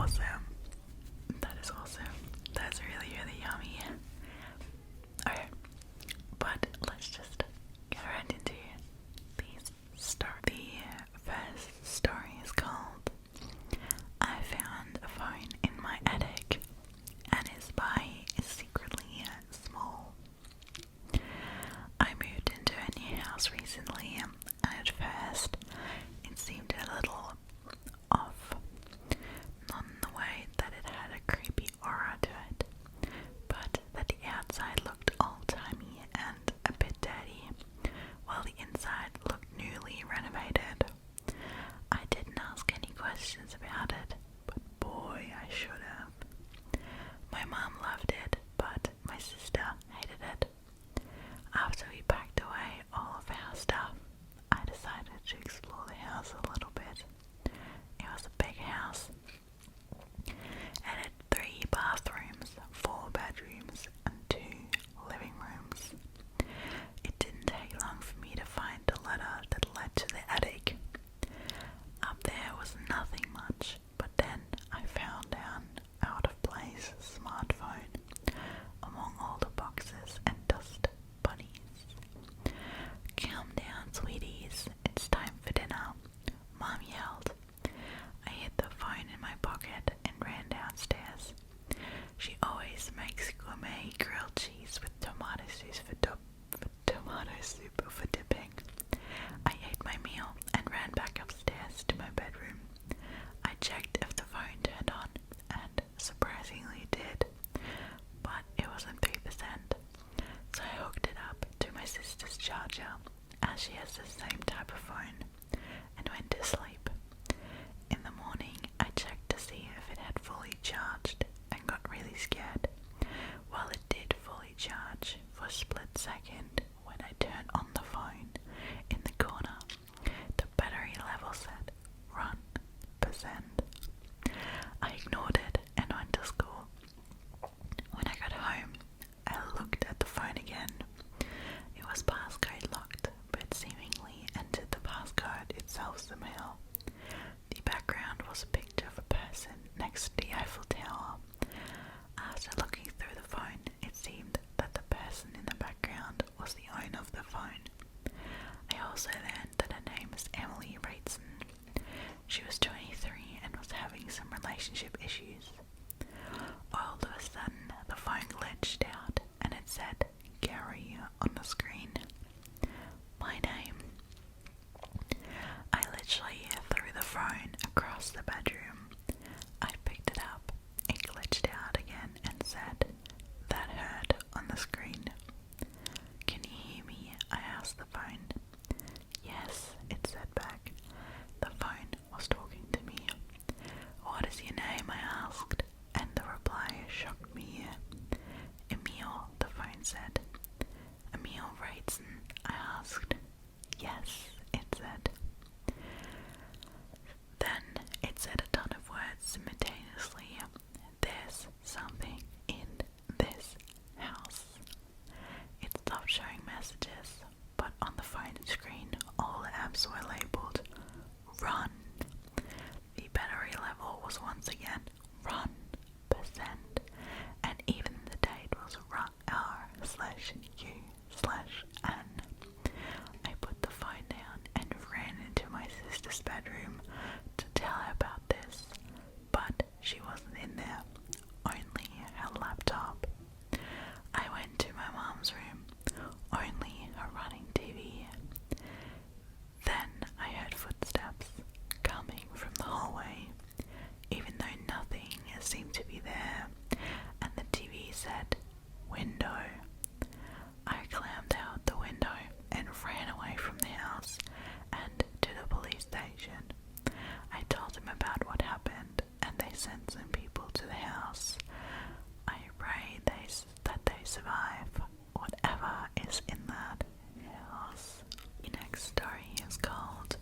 awesome. That is awesome. That's really, really yummy. Okay, but let's just get right into these stories. The first story is called I Found a Phone in My Attic, and is by Secretly Small. I moved into a new house recently, and at first it seemed a little off. Not in the way that it had a creepy aura to it, but that the outside looked old-timey and a bit dirty, while the inside looked newly renovated. I didn't ask any questions about it, but boy, I should have. My mom loved it, but my sister hated it. After we packed away all of our stuff, I decided to explore the house a little bit. It was a big house. It had 3 bathrooms, 4 bedrooms, and 2 living rooms. It didn't take long for me to find the ladder that led to the attic. Up there was nothing much, but then I found an out-of-place smartphone among all the boxes and dust bunnies. "Calm down, sweeties. It's time for dinner," Mom yelled. I hid the phone in my pocket and ran downstairs. She always makes gourmet grilled cheese with tomato soup for dipping. I ate my meal and ran back upstairs to my bedroom. I checked if the phone turned on, and surprisingly did, but it wasn't 3%. So I hooked it up to my sister's charger, as she has the same type of phone, and went to sleep. In the morning, I checked to see if it had fully charged and got really scared. Well, it did fully charge for a split second when I turned on the phone. In the corner, the battery level said, "Run percent." I ignored it and went to school. When I got home, I looked at the phone again. It was passcode locked, but seemingly entered the passcode itself somehow. The background was a picture of a person next to the Eiffel Tower. After looking through the phone, it seemed that the person in the background was the owner of the phone. I also learned that her name is Emily Rateson. She was 23 and was having some relationship issues. All of a sudden, the phone glitched out and it said Gary on the screen. My name. I literally threw the phone across the bedroom. I picked it up, it glitched out again and said, "That hurt" on the screen. "Can you hear me?" I asked the phone. "Yes," it said back. The phone was talking to me. "What is your name?" I asked, and the reply shocked me. "Emil," the phone said. "Emil Rateson?" I asked. "Yes," it said. Then it said a ton of words simultaneously. "There's something in this house." It stopped showing messages, but on the phone screen all the apps were labeled "Run." The battery level was once again "Run percent," and even the date was R/U/N. I put the phone down and ran into my sister's bedroom to tell her about this, but she wasn't in there, only her laptop. I went to my mom's room, only her running TV. Then I heard footsteps coming from the hallway, even though nothing seemed to be there, and the TV said, "Window." I climbed out the window and ran away from the house and to the police station. I told them about what happened, and they sent some people to the house. I pray that they survive whatever is in that house. The next story is called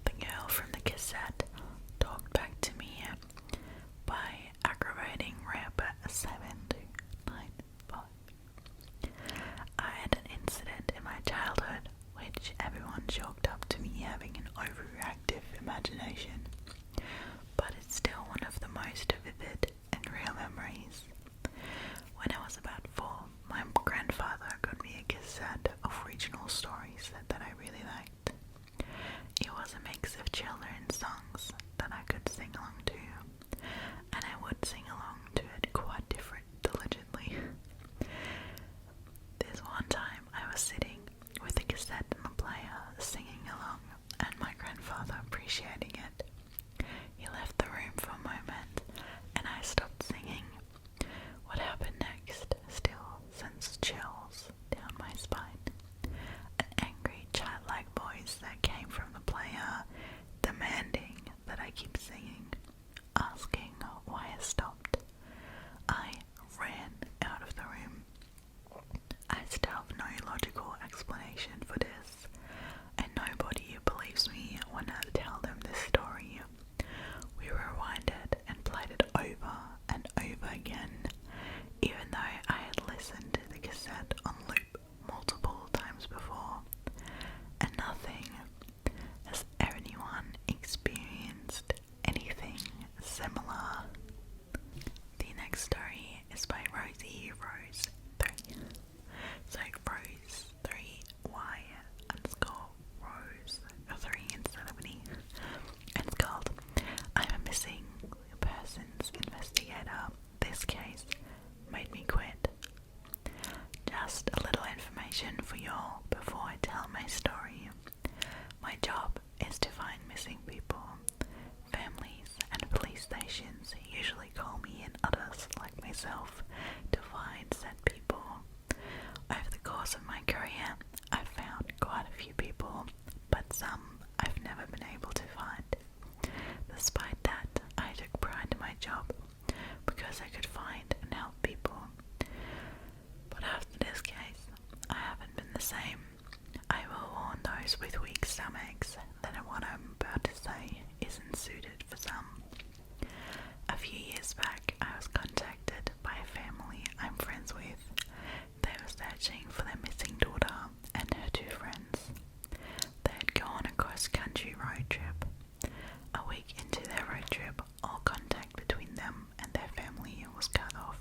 The Girl from the Cassette Talked Back to Me by Aggravating Rapper 7295. I had an incident in my childhood which everyone chalked up to me having an overreactive imagination, but it's still one of the most original stories that I really liked. It was a mix of children's songs that I could sing along to, and I would sing along to it quite diligently. This one time I was sitting with the cassette and the player singing along, and my grandfather appreciating it. He left the room for a moment, and I stopped singing. What happened next still sends chills down my spine. An angry childlike voice that came from the player, demanding that I keep singing, asking why I stopped. I ran out of the room. I still have no logical explanation for this, and nobody believes me when I tell them this story. We rewinded and played it over and over again, even though I had listened to the cassette on loop multiple times before, and nothing. Has anyone experienced anything similar? The next story is by Rosie Rose 3. So Rose 3Y underscore Rose 3 instead of an E. And it's called I'm a Missing Persons Investigator. This case made me quit. Just a little information for y'all before I tell my story. My job is to find missing people. Families and police stations usually call me and others like myself to find said people. Over the course of my career, I've found quite a few people, but some I've never been able to find. Despite that, I took pride in my job because I could find and help people. But after this case, I haven't been the same. I will warn those with weak stomachs that what I'm about to say isn't suited for some. A few years back, I was contacted by a family I'm friends with. They were searching for their missing daughter and her 2 friends. They had gone a cross-country road trip. A week into their road trip, all contact between them and their family was cut off.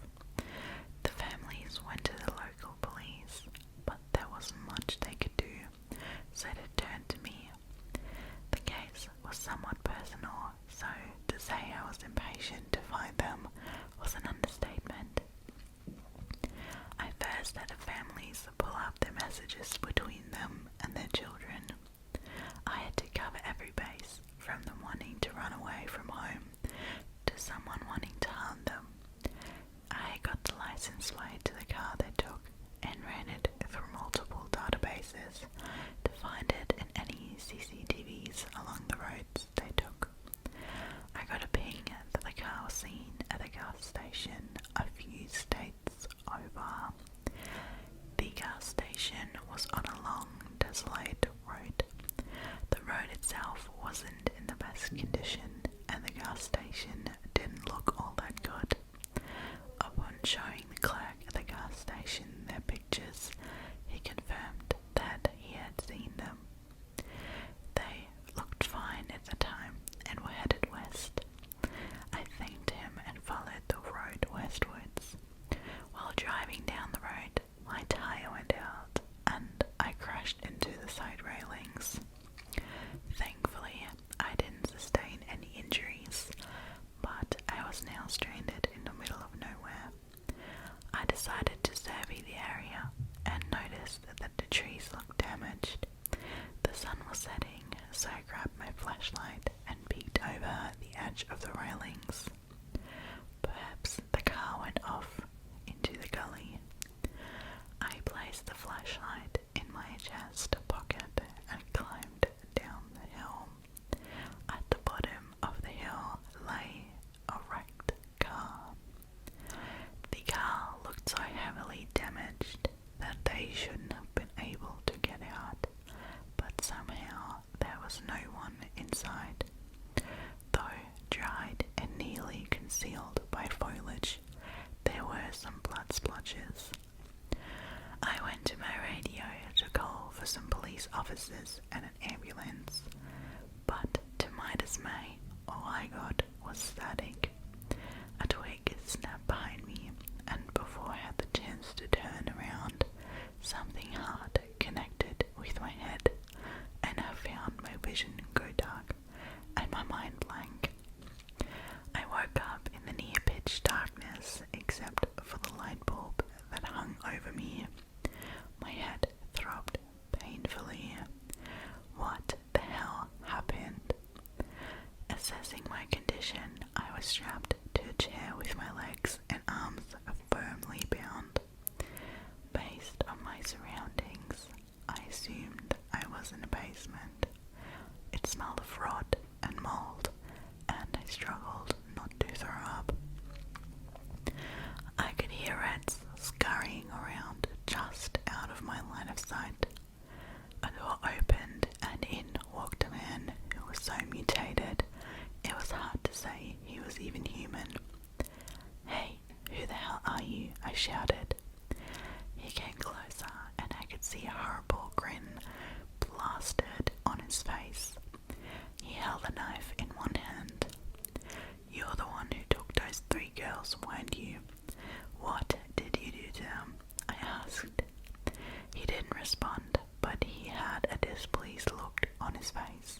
The families went to the local police, but there wasn't much they could do, so they turned to me. The case was somewhat personal, so to say I was impatient to find them was an understatement. I first had the families pull up their messages between them and their children. I had to cover every base, from them wanting to run away from home to someone wanting to harm them. I got the license plate to the car they took and ran it through multiple databases to find it in any CCTVs along the roads they took. I got a ping that the car was seen at a gas station a few states over. The gas station was on a long, desolate road. The road itself wasn't in the best condition, and the gas station didn't look all that good. Upon showing the clerk at the gas station their pictures, he confirmed that he had seen them. They looked fine at the time and were headed west. I thanked him and followed the road westwards. While driving down the road, my tire went out and I crashed into the side railings. Thankfully, I didn't sustain any injuries, but I was now stranded in the middle of nowhere. I decided to survey the area and noticed that the trees looked damaged. The sun was setting, so I grabbed my flashlight and peeked over the edge of the railings. Perhaps the car went off into the gully. I placed the flashlight in my chest pocket and climbed down the hill. At the bottom of the hill lay a wrecked car. The car looked so heavily damaged that they shouldn't have been able to get out, but somehow there was no one inside. Though dried and nearly concealed by foliage, there were some blood splotches. I went to my radio to call for some police officers and an ambulance, but to my dismay, all I got was static. A twig snapped behind me, and before I had the chance to turn around, something hard connected was in the basement. It smelled of rot and mold, and I struggled not to throw up. I could hear rats scurrying around just out of my line of sight. A door opened and in walked a man who was so mutated it was hard to say he was even human. "Hey, who the hell are you?" I shouted. He came closer and I could see a horrible grin plastered on his face. He held a knife in one hand. "You're the one who took those 3 girls, weren't you? What did you do to them?" I asked. He didn't respond, but he had a displeased look on his face.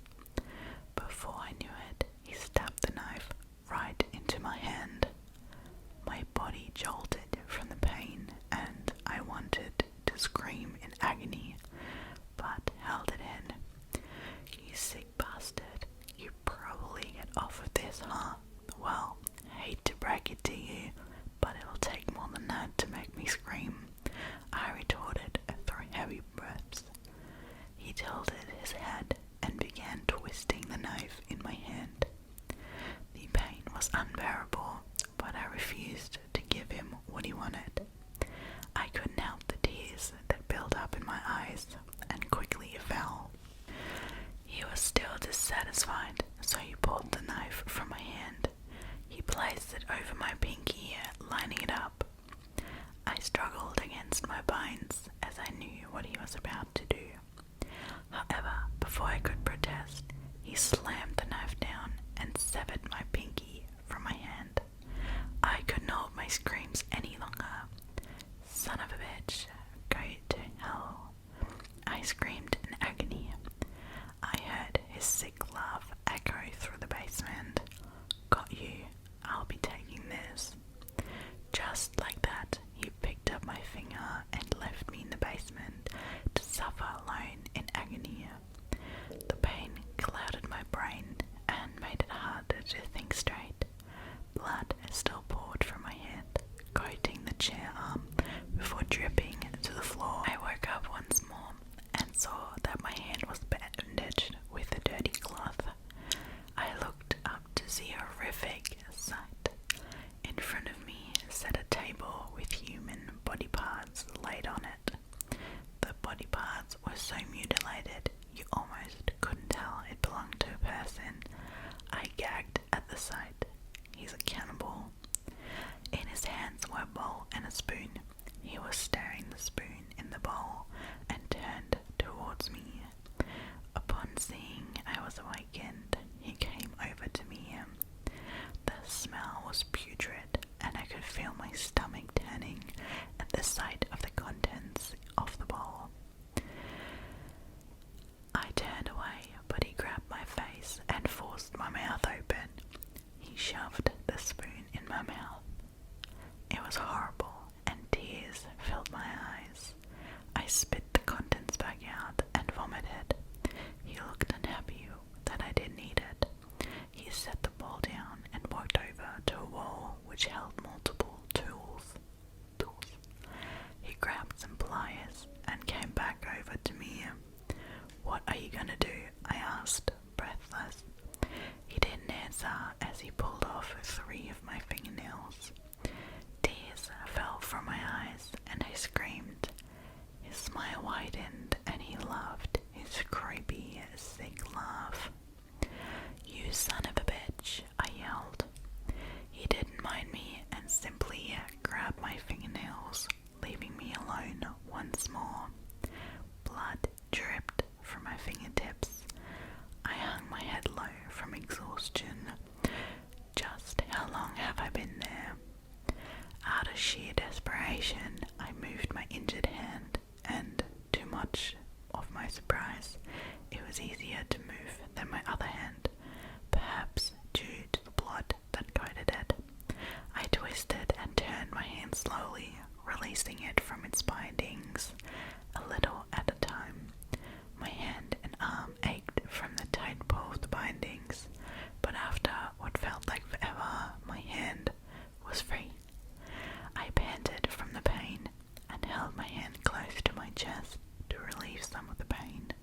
Before I knew it, he stabbed the knife right into my hand. My body jolted from the pain and I wanted to scream in agony, but held it in. "You sick bastard, you probably get off of this, huh? Well, hate to break it to you, but it'll take more than that to make me scream," I retorted through heavy breaths. He tilted his head and began twisting the knife in my hand. The pain was unbearable, but I refused to give him what he wanted. I couldn't help the tears that built up in my eyes and quickly fell. He was still dissatisfied, so he pulled the knife from my hand. He placed it over my pinky, lining it up. I struggled against my binds as I knew what he was about to do. However, before I could protest, he slammed the knife down and severed my pinky from my hand. I couldn't hold my screams any longer. "Son of a bitch, go to hell," I screamed in agony. I heard his sick laugh echo through the basement. "Got you, I'll be taking this." Just like that, he picked up my finger and left me in the basement to suffer alone in agony. The pain clouded my brain and made it harder to think straight. Blood still poured from my hand, coating the chair arm before dripping to the floor. I woke up once more and saw that my hand was bandaged with a dirty cloth. I looked up to see a horrific sight. In front of me sat a table with human body parts laid on it. The body parts were so mutilated you almost couldn't tell it belonged to a person. I gagged at the sight. He's a cannibal. In his hands were a bowl and a spoon. He was stirring the spoon in the bowl and turned towards me. Upon seeing I was awakened, he came over to me. The smell was putrid, and I could feel my stomach turning at the sight of the contents of the bowl. I turned away, but he grabbed my face and forced my mouth open. He shoved the spoon in my mouth. It was horrible, and tears filled my eyes. I spit the contents back out and vomited. He looked unhappy that I didn't eat it. He set the bowl down and walked over to a wall which held multiple tools. He grabbed some pliers and came back over to me. "What are you gonna do?" I asked, breathless. He didn't answer as he pulled off 3 of my fingernails. Tears fell from my eyes and I screamed. His smile widened and he laughed his creepy, sick laugh. "You son of a bitch," I yelled. He didn't mind me and simply grabbed my fingernails, leaving me alone once more. Blood dripped from my fingertips. I hung my head low from exhaustion. Just how long have I been there? Out of sheer desperation, I moved my injured hand, and to much of my surprise, it was easier to move than my other hand, perhaps due to the blood that coated it. I twisted and turned my hand slowly, releasing it from its bindings, a little at a time. My hand and arm ached from the tight pull of the bindings, but after what felt like forever, my hand was free. I panted from the pain and held my hand close to my chest to relieve some of the pain.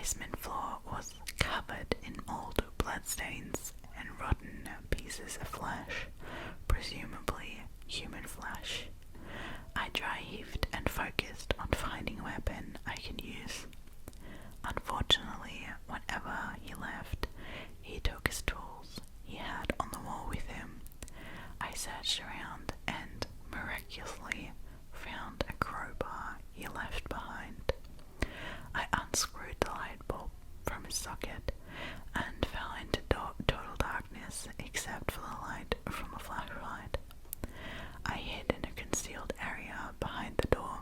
basement floor was covered in old bloodstains and rotten pieces of flesh, presumably human flesh. I dry-heaved and focused on finding a weapon I could use. Unfortunately, whenever he left, he took his tools he had on the wall with him. I searched around and miraculously found a crowbar he left behind. I unscrewed the light bulb from its socket and fell into total darkness except for the light from a flashlight. I hid in a concealed area behind the door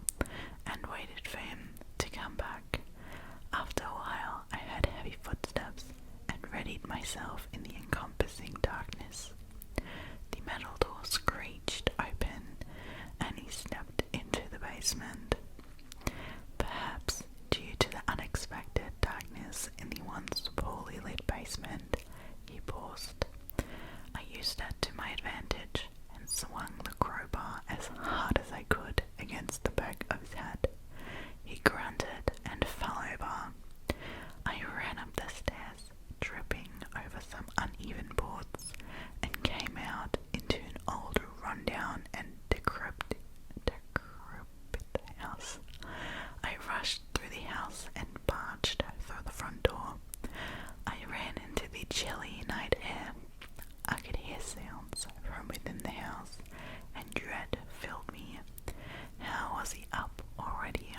and waited for him to come back. After a while, I heard heavy footsteps and readied myself in the encompassing darkness. The metal door screeched open and he stepped into the basement. Perhaps due to the unexpected darkness in the once poorly lit basement, he paused. I used that to my advantage and swung the crowbar as hard as I could against the back of his head. He grunted and fell over. I ran up the stairs, tripping over some uneven boards, and came out into an old, rundown and decrepit house. I rushed through the house and barged through the front door. I ran into the chilly night air. I could hear sounds from within the house, and dread filled me. How was he up already?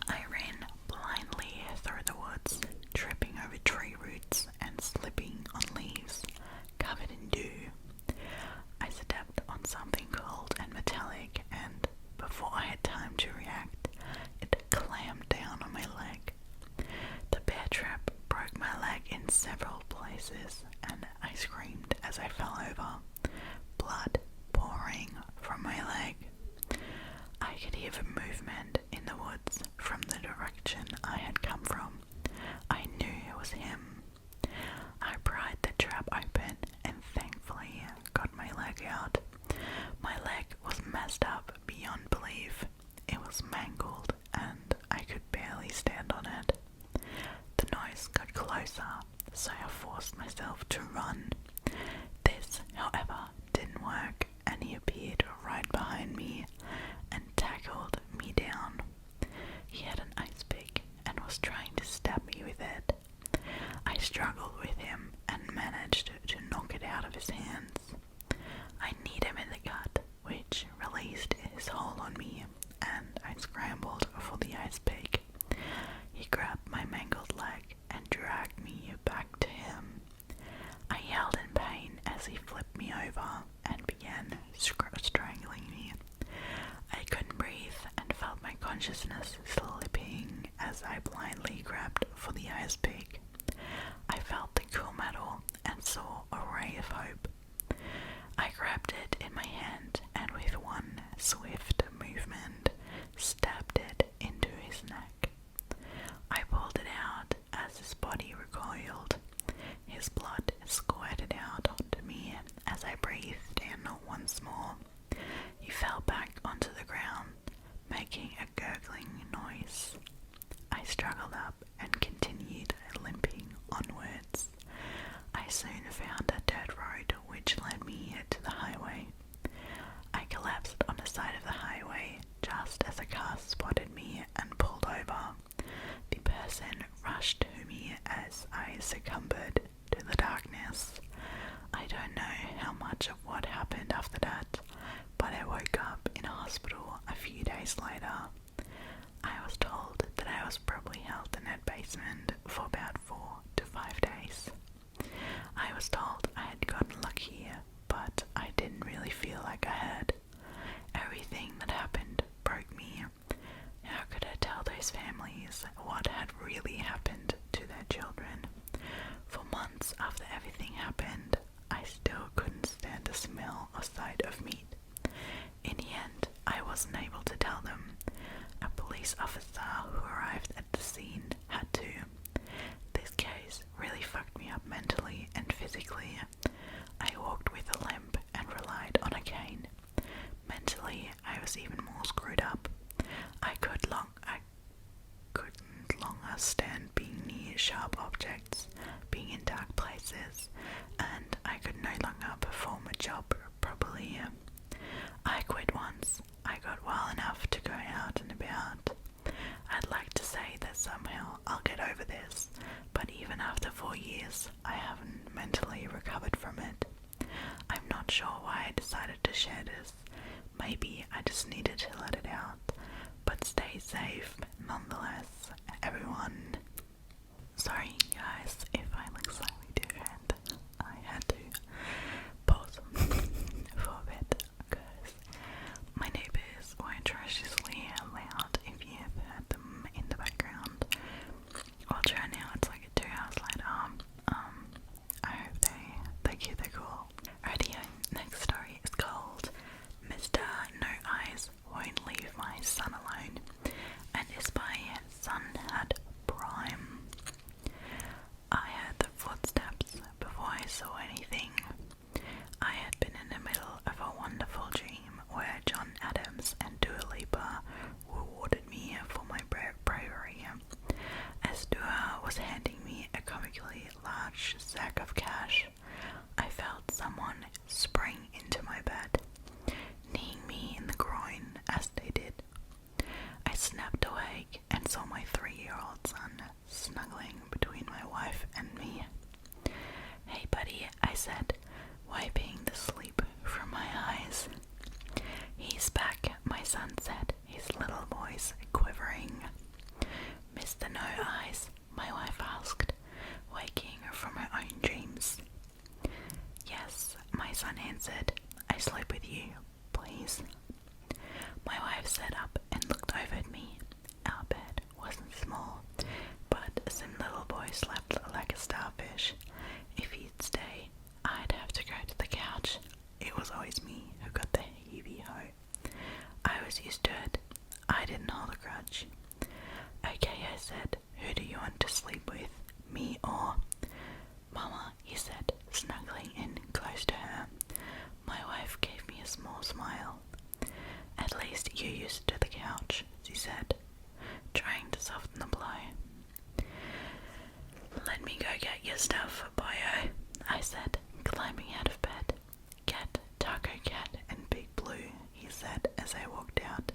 I ran blindly through the woods, tripping over tree roots and slipping on leaves covered in dew. I stepped on something cold and metallic, and before I had time to react, it clammed down on my leg. The bear trap broke my leg in several places, and I screamed as I fell over, blood pouring from my leg. I could hear the movement in the woods from the direction I had come from. I knew it was him. I pried the trap open and thankfully got my leg out. My leg was messed up beyond belief. It was mangled and I could barely stand on it. The noise got closer, so I forced myself to run. This, however, didn't work, and he appeared right behind me and tackled me down. He had an ice pick and was trying to stab me with it. I struggled with him and managed to knock it out of his hands. I kneed him in the gut, which released his hold on me, and I scrambled for the ice pick. He grabbed my mangled leg and dragged me back to him. I yelled in pain as he flipped me over and began strangling me. I couldn't breathe and felt my consciousness slipping as I blindly grabbed for the ice pick. I felt the cool metal and saw a ray of hope. I grabbed it in my hand and with one swift movement stabbed it into his neck. I pulled it out as his body recoiled. His blood squirted out onto me as I breathed in once more. He fell back onto the ground, making a gurgling noise. I struggled up and continued limping onwards. I soon found a dirt road which led me to the highway. I collapsed on the side of the highway just as a car spotted me and pulled over. The person rushed to me as I succumbed to the darkness. I don't know how much of what happened after that, but I woke up in a hospital a few days later. I was told that I was probably held in that basement for about 4 to 5 days. I was told I had gotten lucky, but I didn't really feel like I had. Everything that happened broke me. How could I tell those families what had really happened to their children? For months after everything happened, I still couldn't stand the smell or sight of meat. In the end, I wasn't able to tell them. A police officer who arrived at the scene had to. This case really fucked me up mentally and physically. I walked with a limp and relied on a cane. Mentally, I was even more screwed up. I couldn't longer eventually. I quit once I got well enough to go out and about. I'd like to say that somehow I'll get over this, but even after 4 years, I haven't mentally recovered from it. I'm not sure why I decided to share this. Maybe I just needed to let it out. But stay safe nonetheless, everyone. Sorry guys if I look slightly different. I had to pause for a bit because my neighbours were atrociously loud if you've heard them in the background. Watch right now, it's like 2 hours later. I hope they keep their cool. Alrighty, next story is called Mr. No Eyes Won't Leave My Son Alone and is by Sunhat Prime. I heard the footsteps before I saw anything. I had been in the middle of a wonderful dream where John Adams and Dua Lipa rewarded me for my bravery. As Dua was handing me a comically large sack of cash, I felt someone spring into my bed, kneeing me in the groin as they did. I snapped awake and saw my 3-year-old son snuggling between my wife and me. "Hey buddy," I said, wiping the sleep from my eyes. "He's back," my son said, his little voice quivering. "Mr. No Eyes?" my wife asked, waking from her own dreams. "Yes," my son answered. "I sleep with you, please." My wife sat up and looked over at me. Our bed wasn't small, but some little boy slept like a starfish. If he'd stay, I'd have to go to the couch. It was always me who got the heavy-ho. I was used to it. I didn't hold a grudge. "Okay," I said. "Who do you want to sleep with, me or—" "Mama," he said, snuggling in close to her. My wife gave me a small smile. "At least you're used to the couch," she said, trying to soften the blow. "Let me go get your stuff, boyo," I said, climbing out of bed. "Cat, Taco Cat, and Big Blue," he said as I walked out.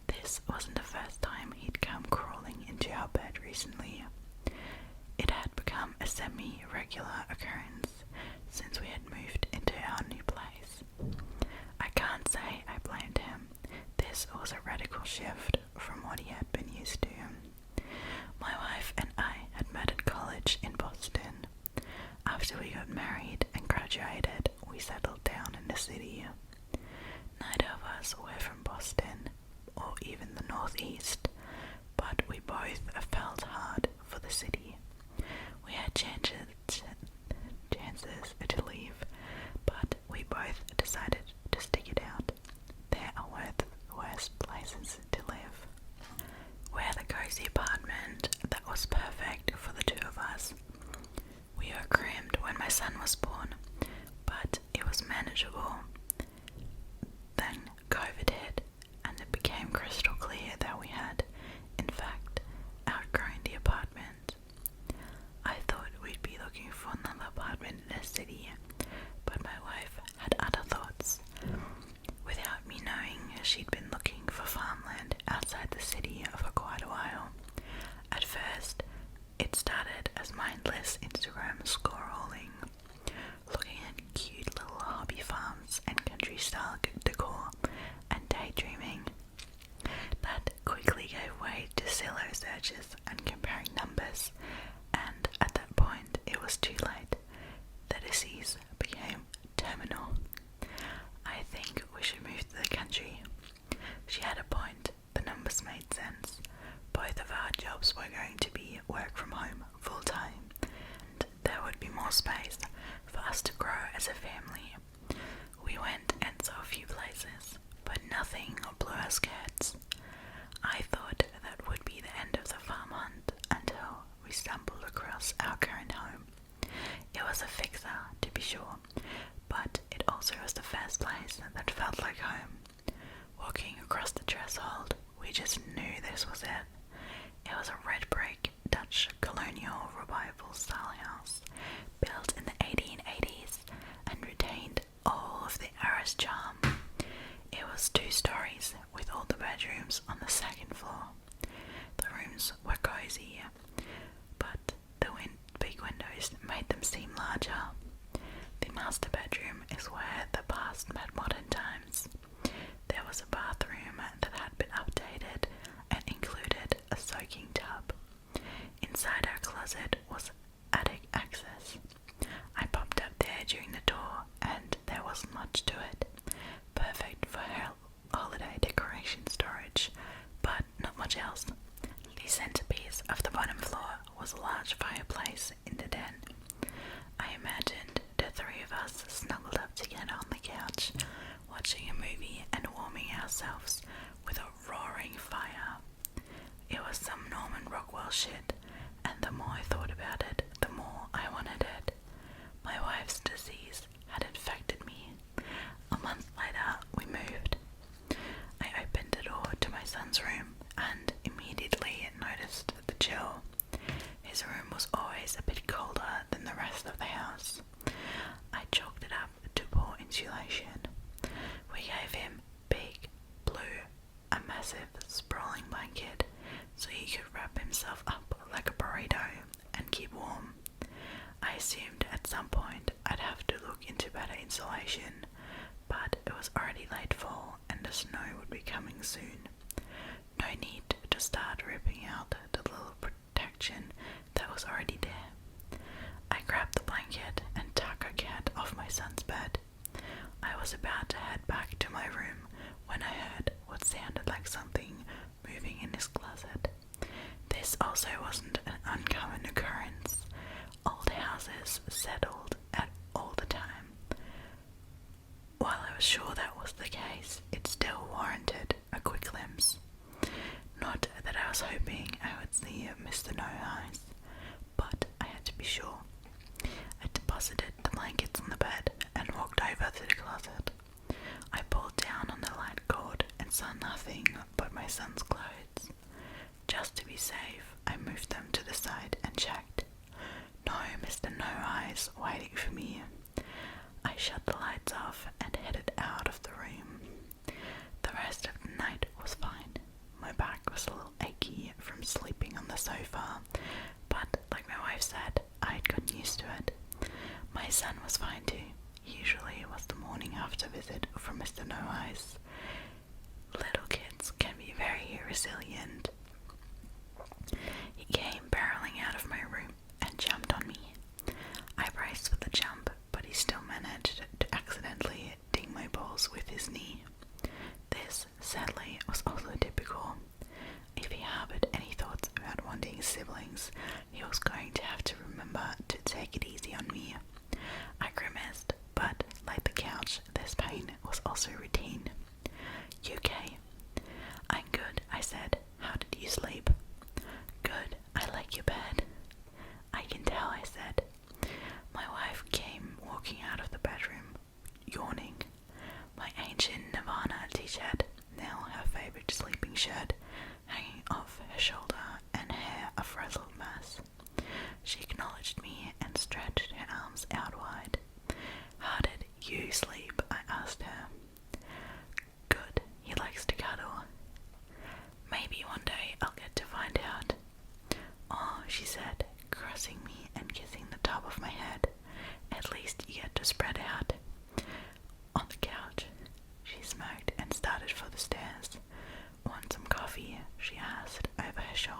This wasn't the first time he'd come crawling into our bed recently. It had become a semi-regular occurrence since we had moved into our new place. I can't say I blamed him. This was a radical shift from what he had been used to. My wife and I had met at college in Boston. After we got married and graduated, we settled down in the city. Neither of us were from Boston, or even the Northeast, but we both felt hard for the city. We had chances to leave, but we both decided to stick it out. There are worse places to live. We had a cozy apartment that was perfect for the two of us. We were crammed when my son was born, but it was manageable. Then COVID hit, and it became crystal clear that we had, in fact, outgrown the apartment. I thought we'd be looking for another apartment in the city, but my wife had other thoughts. Without me knowing, she'd been looking for farmland outside the city for quite a while. At first, it started as mindless Instagram scrolling, looking at cute little hobby farms and country-style decor and daydreaming. That quickly gave way to Zillow searches and comparing numbers, and at that point it was too late. The disease became terminal. "I think we should move to the country." She had a point. The numbers made sense. Both of our jobs were going to be work from home full time, and there would be more space for us to grow as a family. We went and saw a few places, but nothing blew our skirts. I thought that would be the end of the farm hunt until we stumbled across our current home. It was a fixer, to be sure, but it also was the first place that felt like home. Walking across the threshold, we just knew this was it. It was a red brick Dutch colonial revival style house, built in the 1880s and retained all of the must met modern times. There was a bathroom that had been updated and included a soaking tub. Inside our closet was attic access. I popped up there during the tour, and there wasn't much to it. Perfect for holiday decoration storage, but not much else. The centerpiece of the bottom floor was a large fireplace in the den. I imagined the three of us snuggled up together on the couch, watching a movie and warming ourselves with a roaring fire. It was some Norman Rockwell shit, and the more I thought about it, the more I wanted it. My wife's disease had infected me. A month later, we moved. I opened the door to my son's room and immediately noticed the chill. His room was always a bit colder than the rest of the house. I chalked it up to poor insulation. We gave him big, blue, a massive, sprawling blanket so he could wrap himself up like a burrito and keep warm. I assumed at some point I'd have to look into better insulation, but it was already late fall and the snow would be coming soon. No need to start ripping out the little protection that was already there. I grabbed the blanket and took a cat off my son's bed. I was about to head back to my room when I heard what sounded like something moving in his closet. This also wasn't an uncommon occurrence. Old houses settled at all the time. While I was sure that was the case, it still warranted a quick glimpse. Not that I was hoping I would see Mr. No Eyes, but I had to be sure. I deposited the blankets on the bed and walked over to the closet. I pulled down on the light cord and saw nothing but my son's clothes. Just to be safe, I moved them to the side and checked. No Mr. No Eyes waiting for me. I shut the lights off and headed out of the room. The rest of the night was fine. My back was a little achy from sleeping on the sofa, but like my wife said, I'd gotten used to it. My son was fine too. Usually it was the morning after visit from Mr. No Eyes. Little kids can be very resilient. He came barreling out of my room and jumped on me. I braced for the jump, but he still managed to accidentally ding my balls with his knee. This, sadly, was also typical. If he harbored any thoughts about wanting siblings, he was going to have to remember to take it easy on me. I grimaced, but like the couch, this pain was also routine. "You okay?" "I'm good," I said. "How did you sleep?" "Good, I like your bed." "I can tell," I said. My wife came walking out of the bedroom, yawning. My ancient Nirvana t-shirt, now her favourite sleeping shirt, hanging off her shoulder and hair a frazzled mess. She acknowledged me and stretched her arms out wide. "How did you sleep?" I asked her. "Good, he likes to cuddle." "Maybe one day I'll get to find out." "Oh," she said, caressing me and kissing the top of my head. "At least you get to spread out." On the couch, she smirked and started for the stairs. "Want some coffee?" she asked over her shoulder.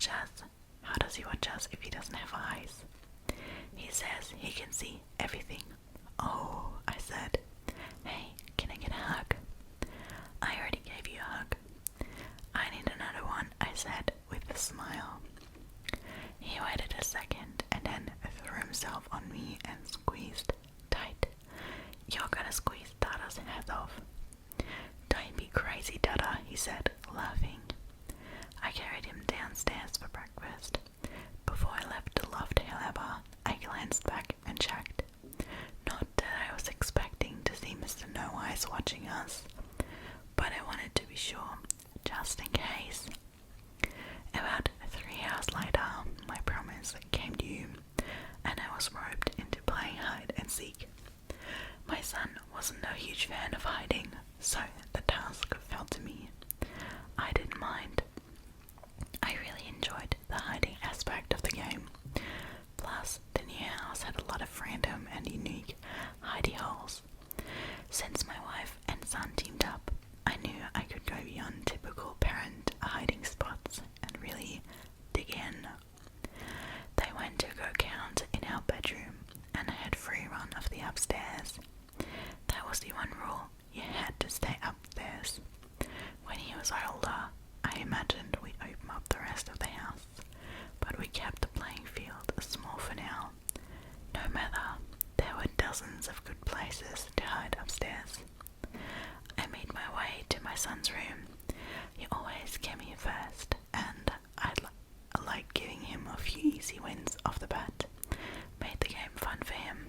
watch us. How does he watch us if he doesn't have eyes? He says he can see everything. Oh, I said. Hey, can I get a hug? I already gave you a hug. I need another one, I said with a smile. He waited a second and then threw himself on me and squeezed tight. You're gonna squeeze Dada's head off. Don't be crazy, Dada, he said, laughing. I carried him downstairs for breakfast. Before I left the loft, however, I glanced back and checked. Not that I was expecting to see Mr. No Eyes watching us, but I wanted to be sure, just in case. About 3 hours later, my promise came due, and I was roped into playing hide and seek. My son wasn't a huge fan of hiding, so the task fell to me. I didn't mind. I really enjoyed the hiding aspect of the game. Plus, the new house had a lot of random and unique hidey holes. Since my wife and son teamed up, I knew I could go beyond typical parent hiding spots and really dig in. They went to go count in our bedroom, and I had free run of the upstairs. That was the one rule, you had to stay upstairs. When he was older, I imagined we'd open up the rest of the house, but we kept the playing field small for now. No matter, there were dozens of good places to hide upstairs. I made my way to my son's room. He always came here first, and I liked giving him a few easy wins off the bat. Made the game fun for him.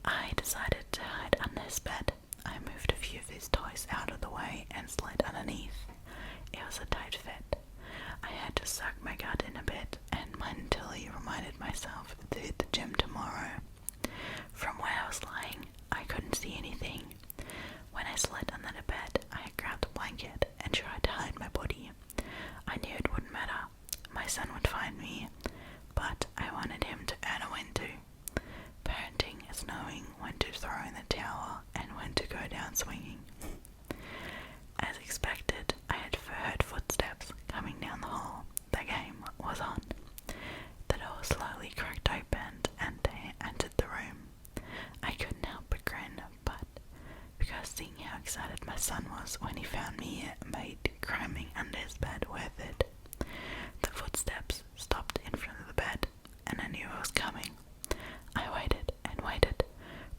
I decided to hide under his bed. I moved a few of his toys out of the way and slid underneath. It was a tight fit. I had to suck my gut in a bit and mentally reminded myself to hit the gym tomorrow. From where I was lying, I couldn't see anything. When I slid under the bed, I grabbed a blanket and tried to hide my body. I knew it wouldn't matter. My son would find me, but I wanted him to earn a win too. Parenting is knowing when to throw in the towel and when to go down swinging. As expected, I had heard footsteps coming down the hall. The game was on. The door slowly cracked open and they entered the room. I couldn't help but grin, but because seeing how excited my son was when he found me made cramming under his bed worth it. The footsteps stopped in front of the bed, and I knew it was coming. I waited and waited,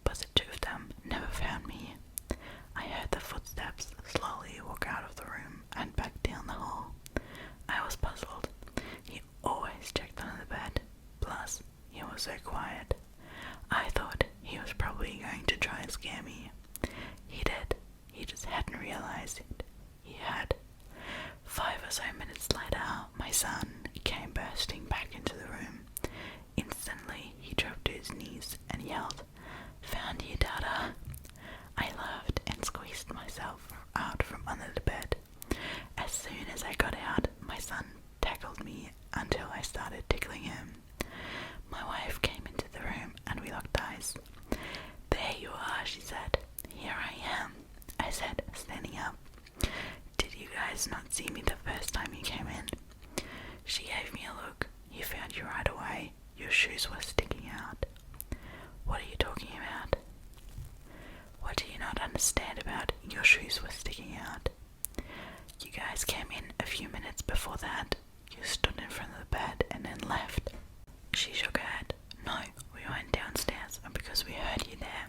but the two of them never found me. I heard the footsteps slowly walk out of the room and back down the hall. I was puzzled. He always checked under the bed, plus he was so quiet. I thought he was probably going to try and scare me. He did. He just hadn't realized it. He had. 5 or so minutes later, my son came bursting back into the room. Instantly, he dropped to his knees and yelled, "Found you, Dada!" I laughed and squeezed myself out from under the bed. As soon as I got out, my son tackled me until I started tickling him. My wife came into the room and we locked eyes. "There you are," she said. "Here I am," I said, standing up. "Did you guys not see me the first time you came in?" She gave me a look. "You found you right away. Your shoes were sticking out." "What are you talking about?" "What do you not understand about your shoes were sticking out? You guys came in a few minutes before that. You stood in front of the bed and then left." She shook her head. "No, we went downstairs because we heard you there."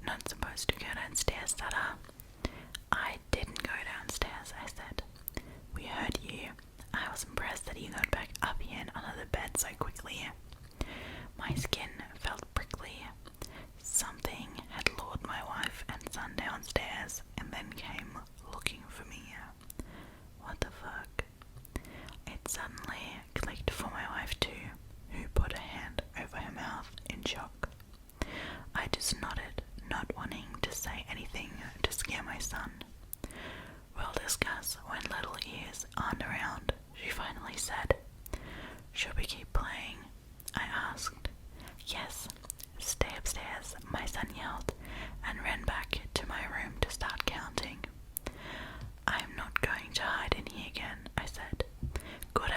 "Not supposed to go downstairs, Dada." "I didn't go downstairs," I said. "We heard you. I was impressed that you got back up here and under the bed so quickly." My skin felt prickly. Something had lured my wife and son downstairs and then came looking for me. What the fuck? It suddenly clicked for my wife too, who put a hand over her mouth in shock. I just nodded, not wanting to say anything to scare my son. "We'll discuss when little ears aren't around," she finally said. "Should we keep playing?" I asked. "Yes, stay upstairs," my son yelled, and ran back to my room to start counting. "I'm not going to hide in here again," I said. "Good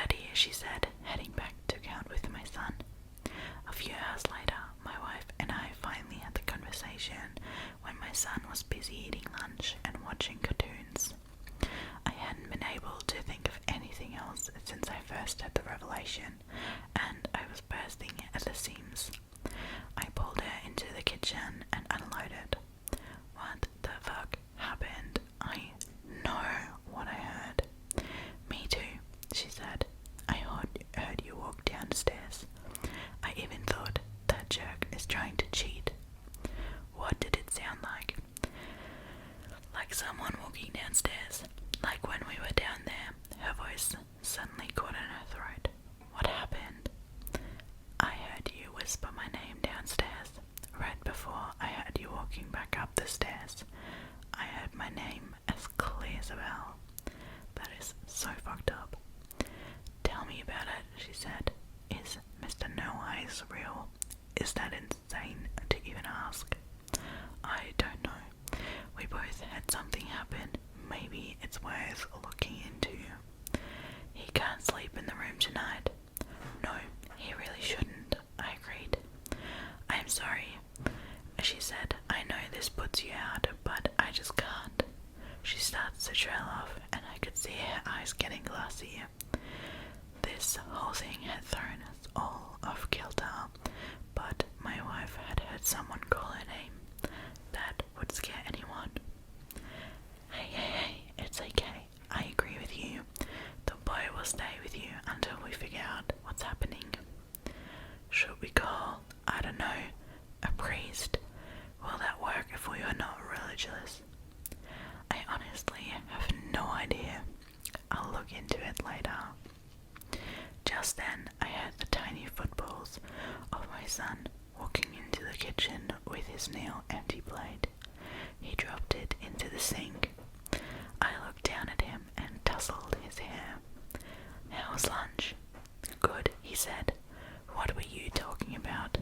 burst at the revelation, and I was bursting at the seams. I pulled her into the kitchen and unloaded. What the fuck happened? I know what I heard. Me too, she said. I heard you walk downstairs. I even thought that jerk is trying to cheat. What did it sound like? Like someone walking downstairs. Like when we were down there. Her voice suddenly caught in her throat. What happened? I heard you whisper my name downstairs. Right before I heard you walking back up the stairs. I heard my name as clear as a bell. That is so fucked up. Tell me about it, she said. Is Mr. No Eyes real? Is that insane to even ask? I don't know. We both had something happen. Maybe it's worth looking into. He can't sleep in the room tonight. No, he really shouldn't, I agreed. I'm sorry, she said. I know this puts you out, but I just can't. She starts to trail off, and I could see her eyes getting glassy. This whole thing had thrown us all off kilter, but my wife had heard someone call her name. That would scare anyone. Hey, it's okay. I agree with you. The boy will stay with you until we figure out what's happening. Should we call, I don't know, a priest? Will that work if we are not religious? I honestly have no idea. I'll look into it later. Just then, I heard the tiny footballs of my son walking into the kitchen with his now empty plate. He dropped it into the sink. I looked down at him and tousled his hair. How was lunch? Good, he said. What were you talking about?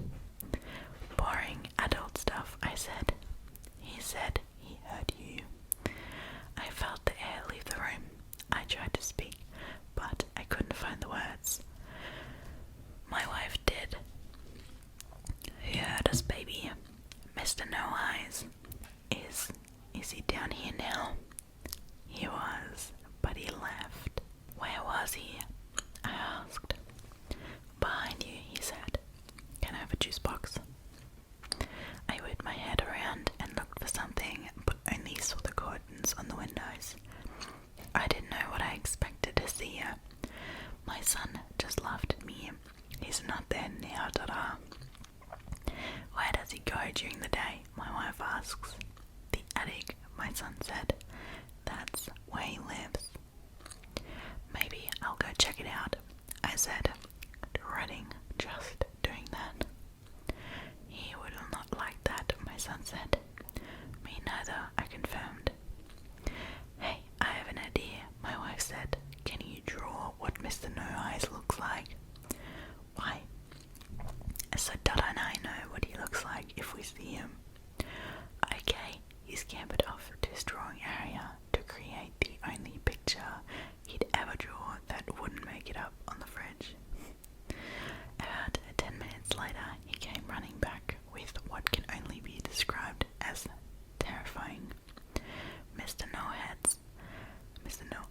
Boring adult stuff, I said. He said he heard you. I felt the air leave the room. I tried to speak, but I couldn't find the words. My wife did. Who heard us, baby? Mr. No Eyes. Is he down here now? He was, but he left. Where was he? I asked. Behind you, he said. Can I have a juice box? I whipped my head around and looked for something, but only saw the curtains on the windows. I didn't know what I expected to see. My son just laughed at me. He's not there now, ta-da. Where does he go during the day? My wife asks. The attic, my son said. That's where he lives. Maybe I'll go check it out, I said, dreading just doing that. He would not like that, my son said. Me neither, I confirmed. Hey, I have an idea, my wife said. Can you draw what Mr. No Eyes looks like? Why? So Dada and I know what he looks like if we see him. Okay, he scampered off to his drawing area to create the only picture he'd ever draw that wouldn't make it up on the fridge. About 10 minutes later, he came running back with what can only be described as terrifying. Mr. No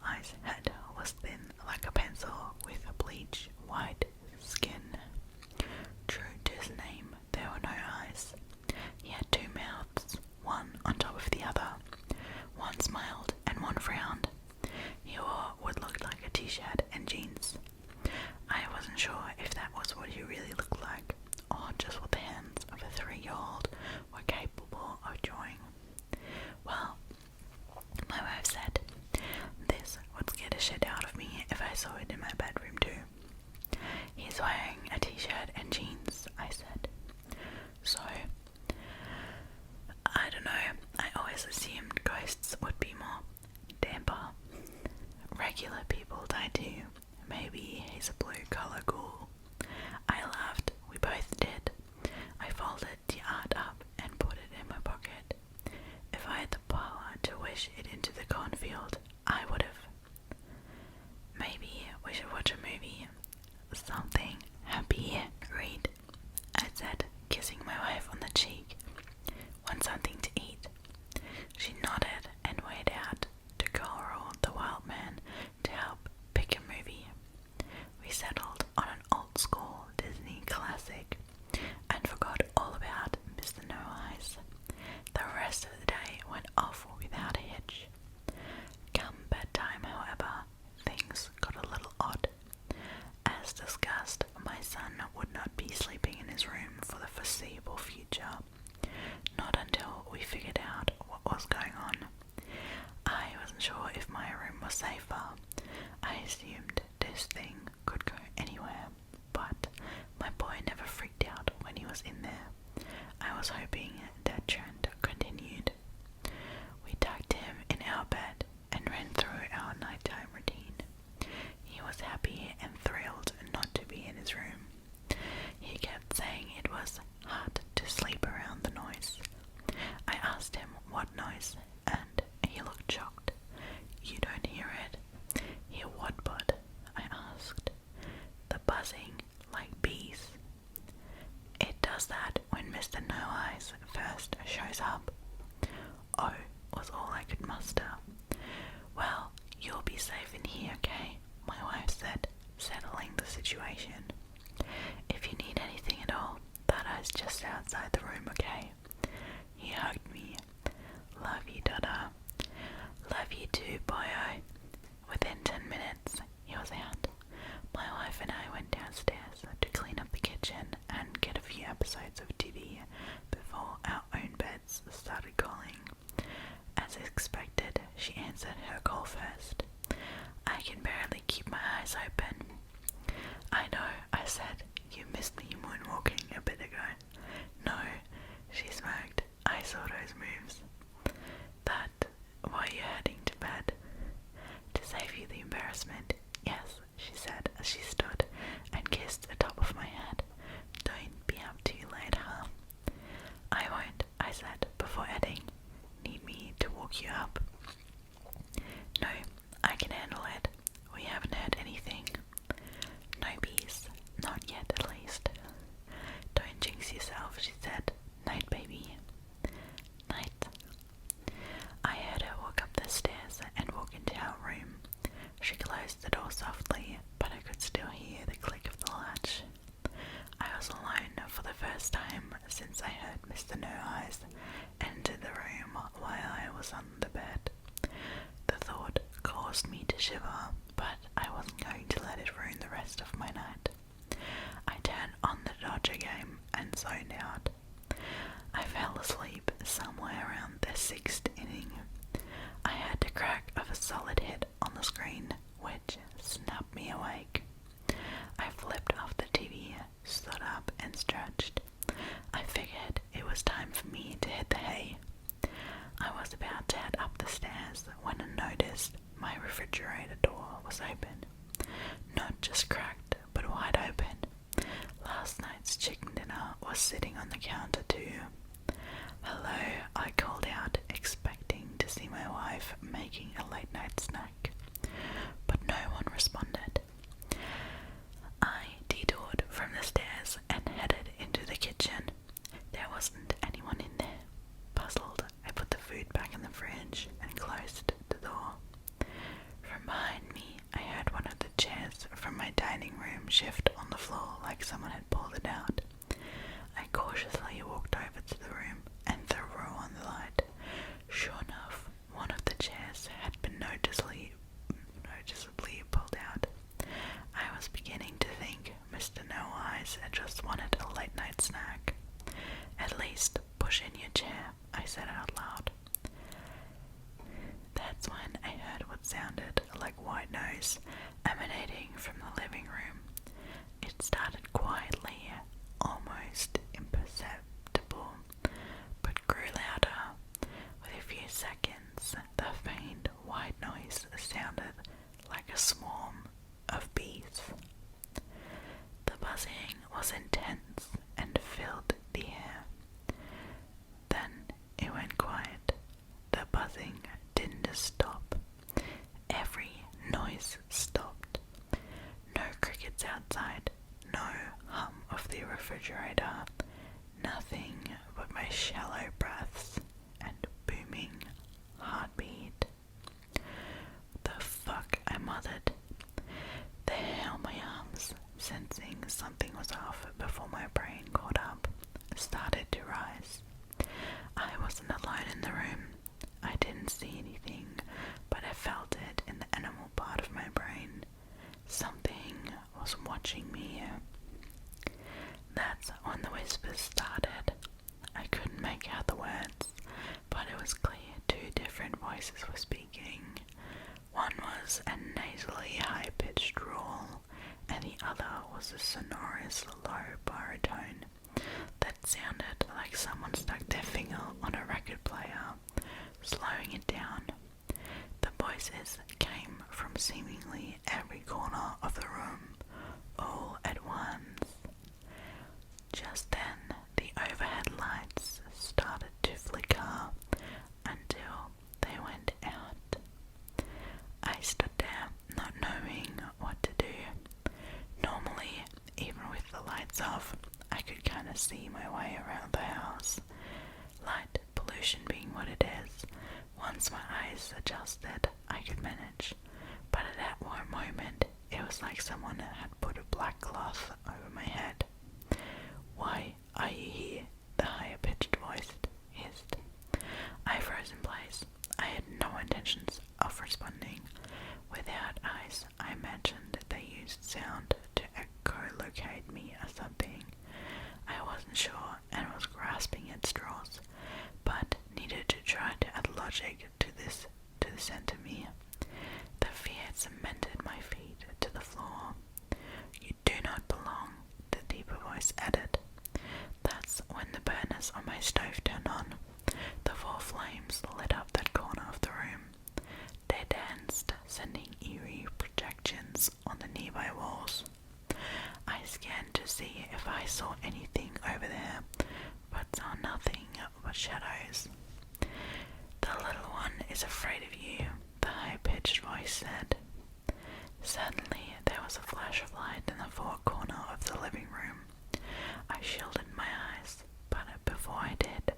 Eyes' head was thin like a pencil with a bleach white skin. True to his name, there were no eyes. He had two mouths, one on top of the other. One smiled and one frowned. He wore what looked like a t-shirt and jeans. I wasn't sure if that was what he really looked like, or just what the hands of a 3-year-old were capable of drawing. Well, my wife said, this would scare the shit out of me if I saw it in my bedroom too. He's wearing a t-shirt and jeans, I said. So, I don't know, I always assumed ghosts would be more damper. Regular people die too. Maybe he's a blue-collar ghoul. I laughed, we both did. I folded the art up and put it in my pocket. If I had the power to wish it into the cornfield, I would have. Maybe we should watch a movie. Something happy. Read, I said, kissing my wife on the cheek. Want something to eat? She nodded and went out to Coral the Wild Man to help pick a movie. We was safer. I assumed this thing could go anywhere, but my boy never freaked out when he was in there. I was hoping that trend continued. We tucked him in our bed and ran through our nighttime routine. He was happy and thrilled not to be in his room. He kept saying it was hard to sleep around the noise. I asked him what noise, and he looked shocked. You don't hear it? Hear what, bud? I asked. The buzzing, like bees. It does that when Mr. No Eyes first shows up. Oh, was all I could muster. Well, you'll be safe in here, okay? My wife said, settling the situation. If you need anything at all, that eye's just outside the room, okay? He hugged me. Love you, Dada. Love you too, boyo. Within 10 minutes, he was out. My wife and I went downstairs to clean up the kitchen and get a few episodes of TV before our own beds started calling. As expected, she answered her call first. I can barely keep my eyes open. I know, I said. You missed me moonwalking a bit ago. No, she smirked. I saw those moves. That, why you're heading to bed? To save you the embarrassment. Yes, she said as she stood and kissed the top of my head. Don't be up too late, huh? I won't, I said before adding. Need me to walk you up? No, I can handle it. We haven't heard anything. No bees. Not yet, at least. Don't jinx yourself, she said. Night, baby. Night. I heard her walk up the stairs and walk into our room. She closed the door softly, but I could still hear the click of the latch. I was alone for the first time since I heard Mr. No Eyes enter the room while I was on the bed. The thought caused me to shiver, but I wasn't going to let it ruin the rest of my night. I turned on the Dodger game and zoned out. I fell asleep somewhere around the 6th inning. I had the crack of a solid hit on the screen, which snapped me awake. I flipped off the TV, stood up and stretched. I figured it was time for me to hit the hay. I was about to head up the stairs when I noticed my refrigerator door was open. Not just cracked, but wide open. Last night's chicken dinner was sitting on the counter too. Hello, I called out, expecting to see my wife making a late night snack, but no one responded. I detoured from the stairs and headed into the kitchen. There wasn't anyone in there. Puzzled, I put the food back in the fridge and closed the door. From behind me, I heard one of the chairs from my dining room shift on the floor like someone had pulled it out. I cautiously walked over to the room and threw on the light. Sure enough, one of the chairs had been noticeably pulled out. I was beginning to think Mr. No Eyes had just wanted a late night snack. At least push in your chair, I said out loud. That's when I heard what sounded like white noise emanating from the living room. It started quietly, almost imperceptible, but grew louder. With a few seconds, the faint white noise sounded like a swarm of bees. The buzzing was intense and filled the air. Then it went quiet. The buzzing didn't stop. Every noise stopped. No crickets outside, no hum of the refrigerator, nothing but my shallow breaths and booming heartbeat. The fuck, I muttered. The hair on my arms, sensing something was off before my brain caught up, started to rise. I wasn't alone in the room. I didn't see anything, but I felt it in the animal part of my brain. Something was watching me. That's when the whispers started. I couldn't make out the words, but it was clear two different voices were speaking. One was a nasally high-pitched drawl, and the other was a sonorous low baritone that sounded like someone stuck their finger on a record player, slowing it down. The voices came from seemingly every corner of the room, all at once. Just then, the overhead lights started to flicker until they went out. I stood there, not knowing what to do. Normally, even with the lights off, I could kind of see my way around the house. Light pollution being what it is, once my eyes adjusted, I could manage. But at that one moment, it was like someone had put a black cloth over my head. "Why are you here?" the higher-pitched voice hissed. I froze in place. I had no intentions of responding. Without eyes, I imagined they used sound to echolocate me or something. I wasn't sure and was grasping at straws, but needed to try to add logic to the center me. The fear cemented my feet to the floor. "You do not belong," the deeper voice added. That's when the burners on my stove turned on. The 4 flames lit up that corner of the room. They danced, sending eerie projections on the nearby walls. I scanned to see if I saw anything over there, but saw nothing but shadows. "The little one is afraid of you," the high-pitched voice said. Suddenly, there was a flash of light in the far corner of the living room. I shielded my eyes, but before I did,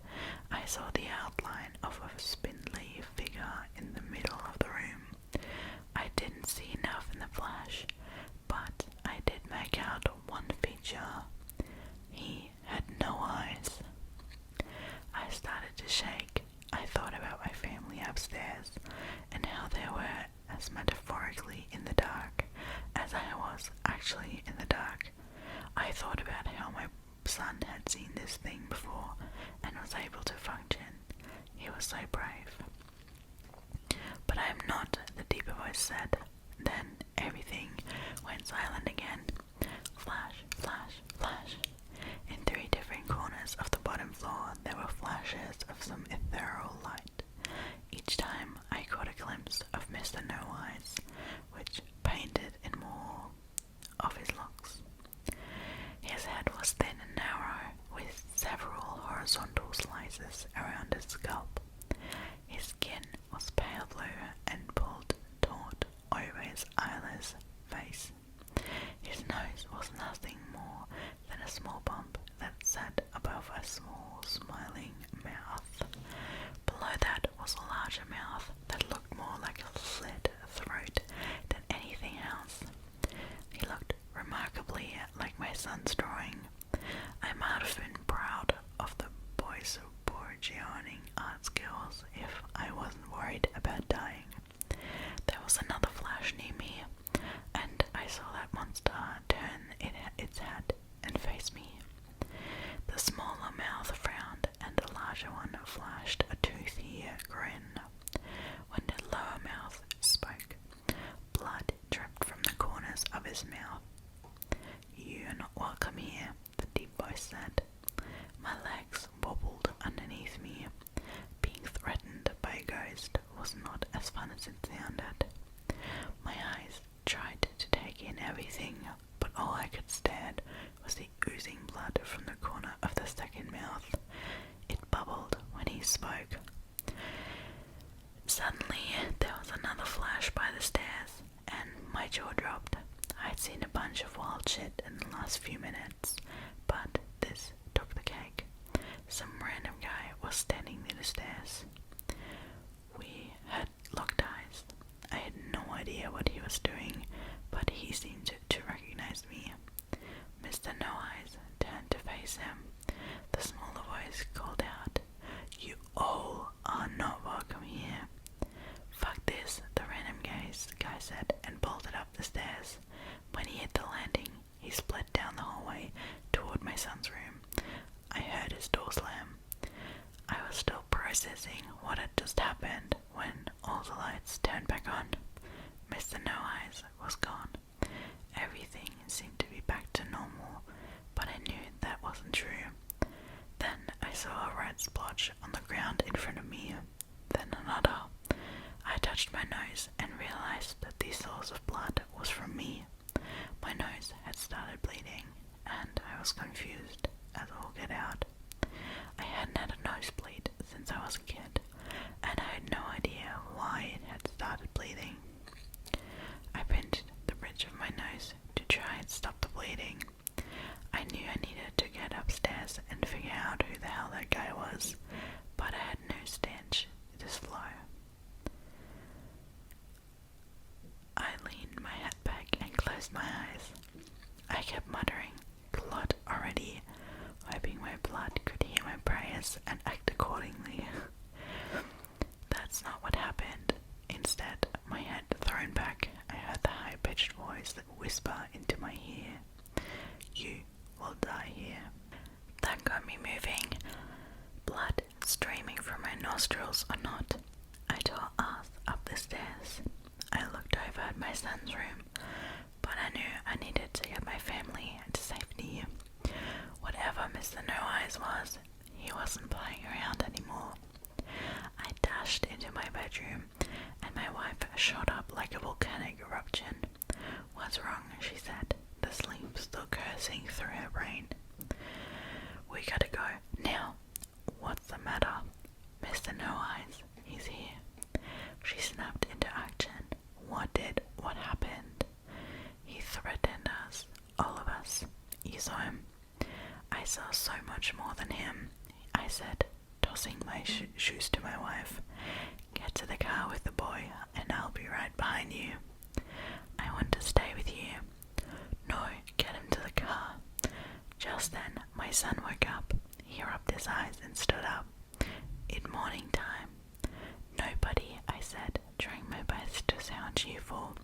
I saw the outline of a spindly figure in the middle of the room. I didn't see enough in the flash, but I did make out one feature. He had no eyes. I started to shake. I thought about my family upstairs and how they were as metaphorically in the dark as I was actually in the dark. I thought about how my son had seen this thing before and was able to function. He was so brave. "But I am not," the deeper voice said. Then everything went silent again. Flash, flash, flash. In 3 different corners of the bottom floor there were flashes of some ethereal light. Each time I caught a glimpse of Mr. No Eyes, which painted in more of his looks. His head was thin and narrow, with several horizontal slices around his scalp. His skin was pale blue and pulled taut over his eyeless face. His nose was nothing more than a small bump that sat above a small, smiling mouth. Below that was a larger mouth that looked more like a slit throat than anything else. He looked remarkably like my son's drawing. I might have been proud of the boy's burgeoning art skills if I wasn't worried about dying. There was another flash near me, and I saw that monster turn its head and face me. The smaller mouth frowned, and the larger one flashed a toothy grin. When the lower mouth spoke, blood dripped from the corners of his mouth. "You're not welcome here," the deep voice said. My legs wobbled underneath me. Being threatened by a ghost was not as fun as it sounded. My eyes tried to take in everything, but all I could stand was the oozing blood from the corner of the second mouth. It bubbled when he spoke. Suddenly, there was another flash by the stairs, and my jaw dropped. I'd seen a bunch of wild shit in the last few minutes, but this took the cake. Some random guy was standing near the stairs. We had locked eyes. I had no idea what he was doing, but he seemed to recognize me. Mr. No Eyes turned to face him. The smaller voice called out, "You all are not welcome here." "Fuck this," the random guy said, and bolted up the stairs. When he hit the landing, he split down the hallway toward my son's room. I heard his door slam. I was still processing what had just happened when all the lights turned back on. Mr. No Eyes was gone. Everything seemed to be back to normal, but I knew that wasn't true. Then I saw a red splotch on the ground in front of me, then another. I touched my nose and realized that the source of blood was from me. My nose had started bleeding, and I was confused as all get out. I hadn't had a nosebleed since I was a kid, and I had no idea why it had started bleeding. I pinched the bridge of my nose to try and stop the bleeding. I knew I needed to get upstairs and figure out who the hell that guy was, but I had no stench to slow. I leaned my head back and closed my eyes. I kept muttering, "Blood already," hoping my blood could hear my prayers and act accordingly. That's not what happened. Instead, my head thrown back, I heard the high-pitched voice that whispered into my ear, "You will die here." That got me moving. Blood streaming from my nostrils or not, I tore ass up the stairs. I looked over at my son's room, but I knew I needed to get my family to safety. Whatever Mr. No Eyes was, he wasn't playing around anymore. I dashed into my bedroom, and my wife shot up like a volcanic eruption. "What's wrong?" she said, the sleep still coursing through her brain. "We gotta go, now." "What's the matter?" "Mr. No Eyes, he's here." She snapped into action. What happened? "He threatened us, all of us. You saw him." "I saw so much more than him," I said, tossing my shoes to my wife. "Get to the car with the boy, and I'll be right behind you." "I want to stay with you." "No, get him to the car." Just then, my son woke up. He rubbed his eyes and stood up. "It's morning time." "Nobody," I said, trying my best to sound cheerful.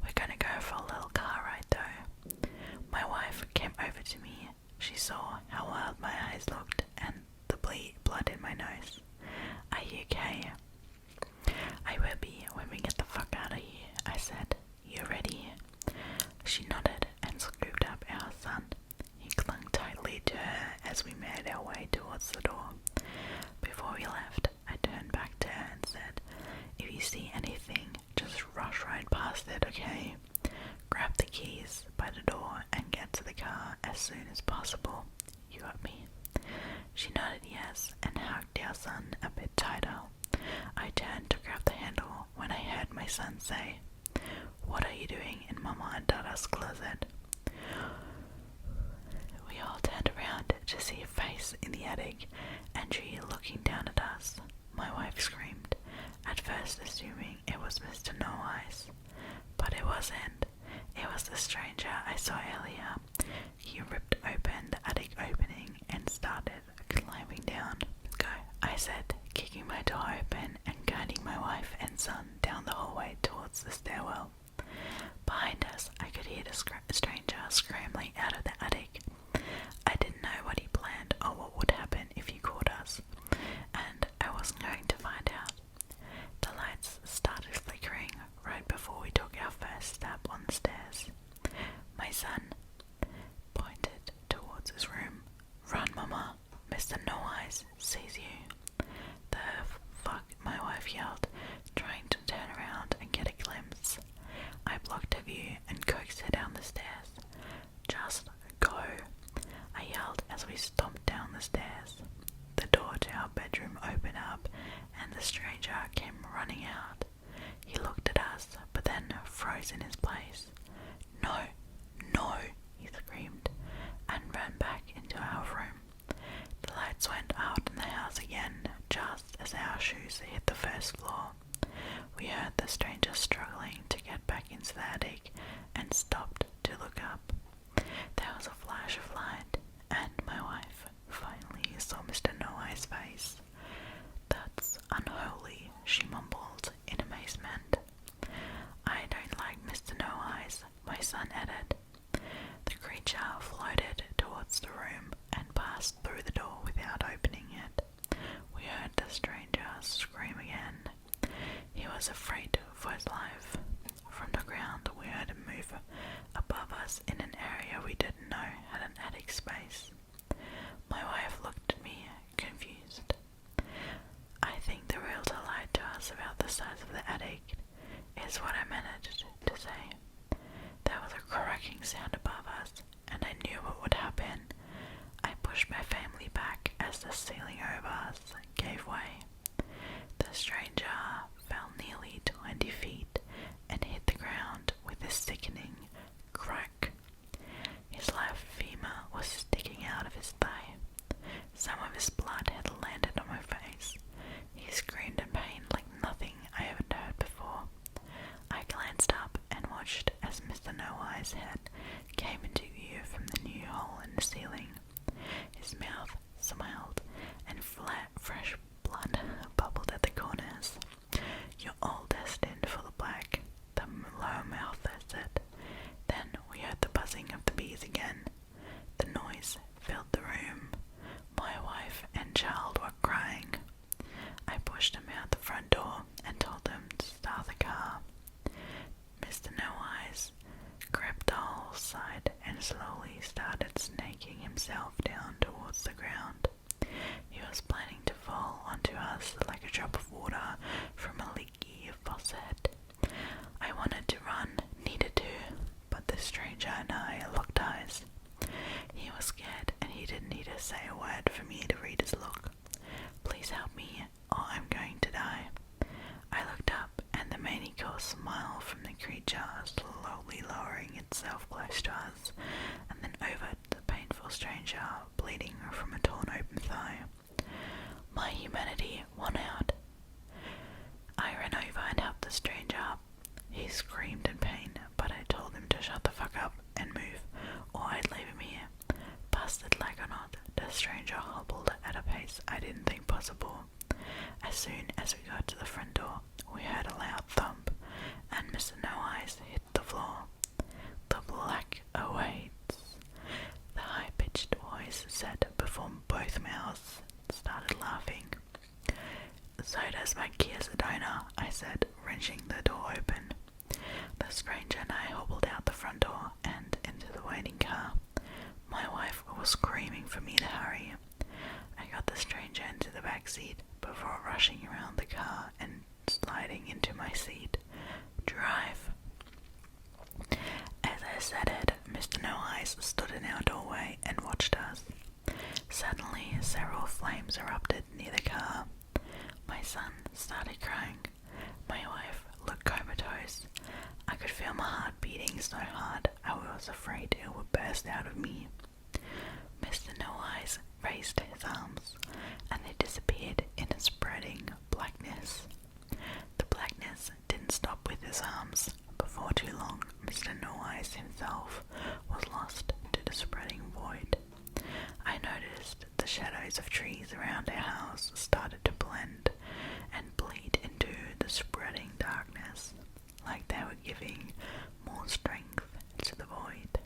"We're gonna go for a little car ride though." My wife came over to me. She saw how wild my eyes looked and the blood in my nose. "Are you okay?" "I will be when we get the fuck out of here," I said. "You ready?" She nodded and scooped up our son. He clung tightly to her as we made our way towards the door. Before we left, I turned back to her and said, "If you see anything, just rush right past it, okay? Grab the keys by the door and get to the car as soon as possible. You got me?" She nodded yes and hugged our son a bit tighter. I turned to grab the handle when I heard my son say, "What are you doing in Mama and Dada's closet?" We all turned around to see a face in the attic, and she looking down at us. My wife screamed, at first assuming it was Mr. No Eyes. But it wasn't. It was the stranger I saw earlier. He ripped open the attic opening and started climbing down. "Go," I said, kicking my door open and guiding my wife and son down the hallway towards the stairwell. Behind us, I could hear the stranger scrambling out of the attic. I didn't know what he planned or what would happen if he caught us, and I wasn't going to find out. The lights started flickering right before we took our first step on the stairs. My son pointed towards his room. "Run, Mama. Mr. No Eyes sees you." "The fuck," my wife yelled, trying to turn around and get a glimpse. I blocked her view and coaxed her down the stairs. "Just go," I yelled as we stomped down the stairs. The door to our bedroom opened up and the stranger came running out. He looked at us, but then froze in his place. "No, no," he screamed, and ran back into our room. The lights went out in the house again, just as our shoes hit the first floor. We heard the stranger struggling to get back into the attic and stopped to look up. There was a flash of light, and my wife finally saw Mr. No Eyes' face. "That's unholy," she mumbled in amazement. "I don't like Mr. No Eyes," my son added. The creature floated towards the room and passed through the door without opening it. We heard the stranger scream again. He was afraid for his life. From underground, we heard a move above us in an area we didn't know had an attic space. My wife looked at me, confused. I think the realtor lied to us about the size of the attic, is what I managed to say. There was a cracking sound above us, and I knew what would happen. I pushed my family back as the ceiling over us gave way. The stranger fell nearly 20 feet and hit the ground with a sickening crack. His left femur was sticking out of his thigh. Some of his blood had landed on my face. He screamed in pain like nothing I ever heard before. I glanced up and watched as Mr. No-Eye's head came into view from the new hole in the ceiling. His mouth smiled, and fresh blood bubbled at the corners. "You're all destined for the black," the lower mouth said. Then we heard the buzzing of the bees again. The noise filled the room. My wife and child were crying. I pushed him out the front door and told him to start the car. Mr. No-Eyes grabbed the whole side and slowly started snaking himself down towards the ground. He was planning to fall onto us like a drop of water from a leaky faucet. I wanted to run, needed to, but the stranger and I locked eyes. He was scared, and he didn't need to say a word for me to read his look. "Please help me, or I'm going to die." I looked up, and the maniacal smile from the creature slowly lowering itself close to us, and then over to the painful stranger, bleeding from a torn open thigh. My humanity won out. I ran over and helped the stranger up. He screamed in pain, but I told him to shut the fuck up and move, or I'd leave him here. Busted like or not, the stranger hobbled at a pace I didn't think possible. As soon as we got to the front door, we heard a loud thump, and Mr. No-Eyes hit the floor. "The black awaits," the high-pitched voice said before both mouths started laughing. "So does my Kia Sedona," I said, wrenching the door open. The stranger and I hobbled out the front door and into the waiting car. My wife was screaming for me to hurry. I got the stranger into the back seat before rushing around the car and sliding into my seat. "Drive." As I said it, Mr. No-Eyes stood in our doorway and watched us. Suddenly, several flames erupted near the car. My son started crying. My wife looked comatose. I could feel my heart beating so hard I was afraid it would burst out of me. Mr. No-Eyes raised his arms, and they disappeared in a spreading blackness. The blackness didn't stop with his arms. Before too long, Mr. No-Eyes himself was lost to the spreading void. I noticed the shadows of trees around our house started to blend and bleed into the spreading darkness, like they were giving more strength to the void.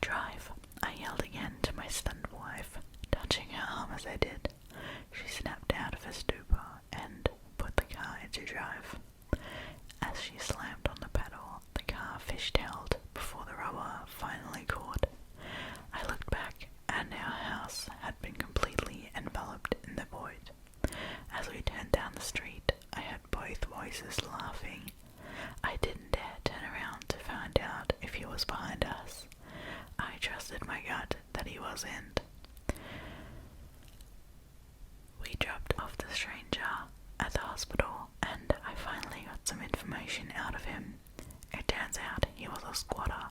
"Drive," I yelled again to my stunned wife, touching her arm as I did. She snapped out of her stupor and put the car into drive. As she slammed on the pedal, the car fishtailed before the rubber finally caught. I looked back, and our house had been completely enveloped in the void. As we turned down the street, I heard both voices laughing. I didn't dare turn around to find out if he was behind us. I trusted my gut that he wasn't. We dropped off the stranger at the hospital, and I finally got some information out of him. It turns out he was a squatter